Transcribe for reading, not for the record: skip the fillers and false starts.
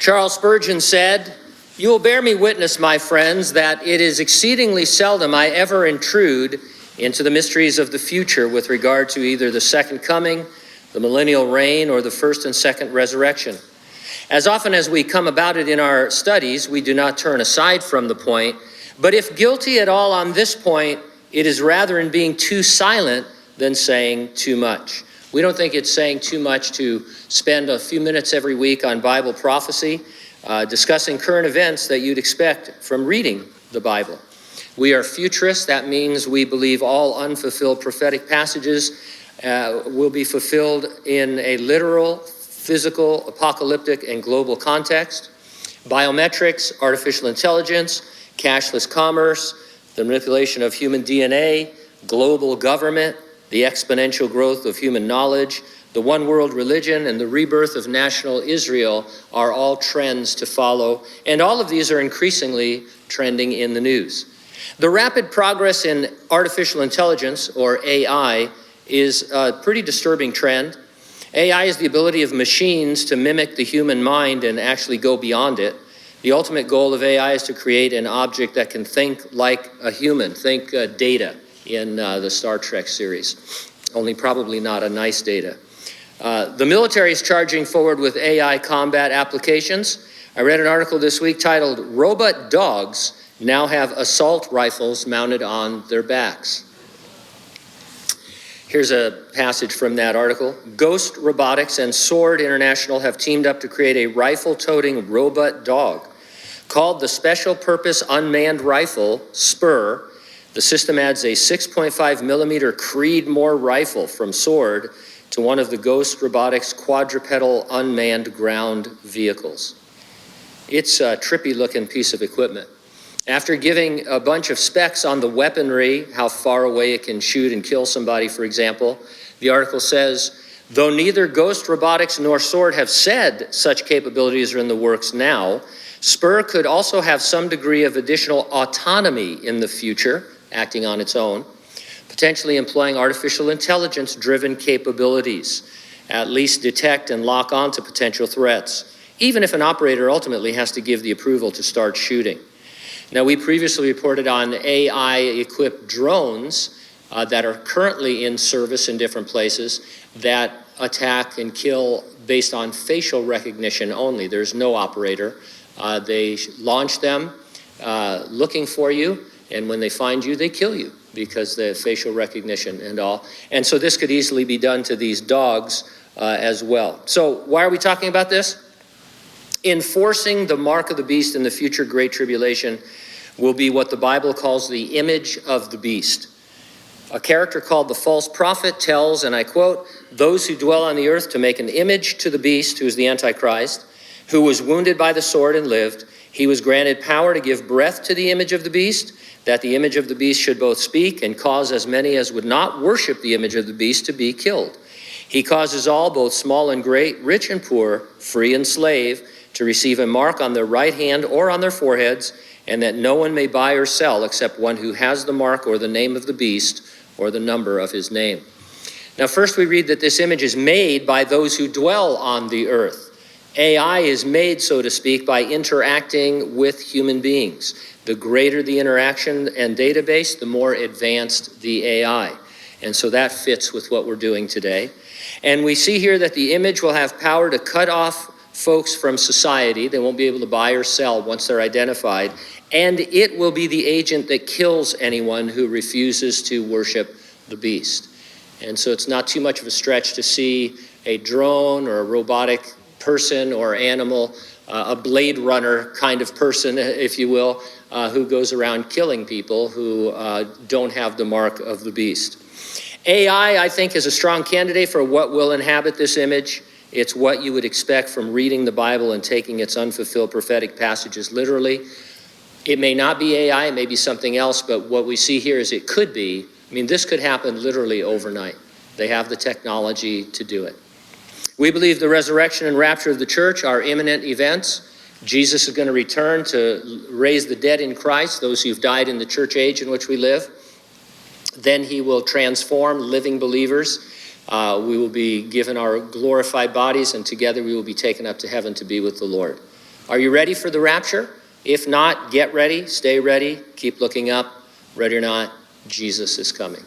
Charles Spurgeon said, "You will bear me witness, my friends, that it is exceedingly seldom I ever intrude into the mysteries of the future with regard to either the second coming, the millennial reign, or the first and second resurrection. As often as we come about it in our studies, we do not turn aside from the point, but if guilty at all on this point, it is rather in being too silent than saying too much." We don't think it's saying too much to spend a few minutes every week on Bible prophecy, discussing current events that you'd expect from reading the Bible. We are futurists. That means we believe all unfulfilled prophetic passages will be fulfilled in a literal, physical, apocalyptic, and global context. Biometrics, artificial intelligence, cashless commerce, the manipulation of human DNA, global government, the exponential growth of human knowledge, the one world religion, and the rebirth of national Israel are all trends to follow, and all of these are increasingly trending in the news. The rapid progress in artificial intelligence, or AI, is a pretty disturbing trend. AI is the ability of machines to mimic the human mind and actually go beyond it. The ultimate goal of AI is to create an object that can think like a human, think Data in the Star Trek series, only probably not a nice Data. The military is charging forward with AI combat applications. I read an article this week titled, "Robot Dogs Now Have Assault Rifles Mounted on Their Backs." Here's a passage from that article. "Ghost Robotics and Sword International have teamed up to create a rifle-toting robot dog. Called the Special Purpose Unmanned Rifle, Spur, the system adds a 6.5 millimeter Creedmoor rifle from Sword to one of the Ghost Robotics quadrupedal unmanned ground vehicles." It's a trippy-looking piece of equipment. After giving a bunch of specs on the weaponry, how far away it can shoot and kill somebody, for example, the article says, "Though neither Ghost Robotics nor Sword have said such capabilities are in the works now, Spur could also have some degree of additional autonomy in the future, acting on its own, potentially employing artificial intelligence-driven capabilities, at least detect and lock on to potential threats, even if an operator ultimately has to give the approval to start shooting." Now, we previously reported on AI-equipped drones that are currently in service in different places that attack and kill based on facial recognition only. There's no operator. They launch them looking for you, and when they find you, they kill you because the facial recognition and all. And so this could easily be done to these dogs as well. So why are we talking about this? Enforcing the mark of the beast in the future Great Tribulation will be what the Bible calls the image of the beast. A character called the false prophet tells, and I quote, "Those who dwell on the earth to make an image to the beast," who is the Antichrist, "who was wounded by the sword and lived. He was granted power to give breath to the image of the beast, that the image of the beast should both speak and cause as many as would not worship the image of the beast to be killed. He causes all, both small and great, rich and poor, free and slave, to receive a mark on their right hand or on their foreheads, and that no one may buy or sell except one who has the mark or the name of the beast or the number of his name." Now, first we read that this image is made by those who dwell on the earth. AI is made, so to speak, by interacting with human beings. The greater the interaction and database, the more advanced the AI. And so that fits with what we're doing today. And we see here that the image will have power to cut off folks from society. They won't be able to buy or sell once they're identified. And it will be the agent that kills anyone who refuses to worship the beast. And so it's not too much of a stretch to see a drone or a robotic person or animal, a Blade Runner kind of person, if you will, who goes around killing people who don't have the mark of the beast. AI, I think, is a strong candidate for what will inhabit this image. It's what you would expect from reading the Bible and taking its unfulfilled prophetic passages literally. It may not be AI, it may be something else, but what we see here is it could be. I mean, this could happen literally overnight. They have the technology to do it. We believe the resurrection and rapture of the church are imminent events. Jesus is going to return to raise the dead in Christ, those who've died in the church age in which we live. Then he will transform living believers. We will be given our glorified bodies, and together we will be taken up to heaven to be with the Lord. Are you ready for the rapture? If not, get ready, stay ready, keep looking up. Ready or not, Jesus is coming.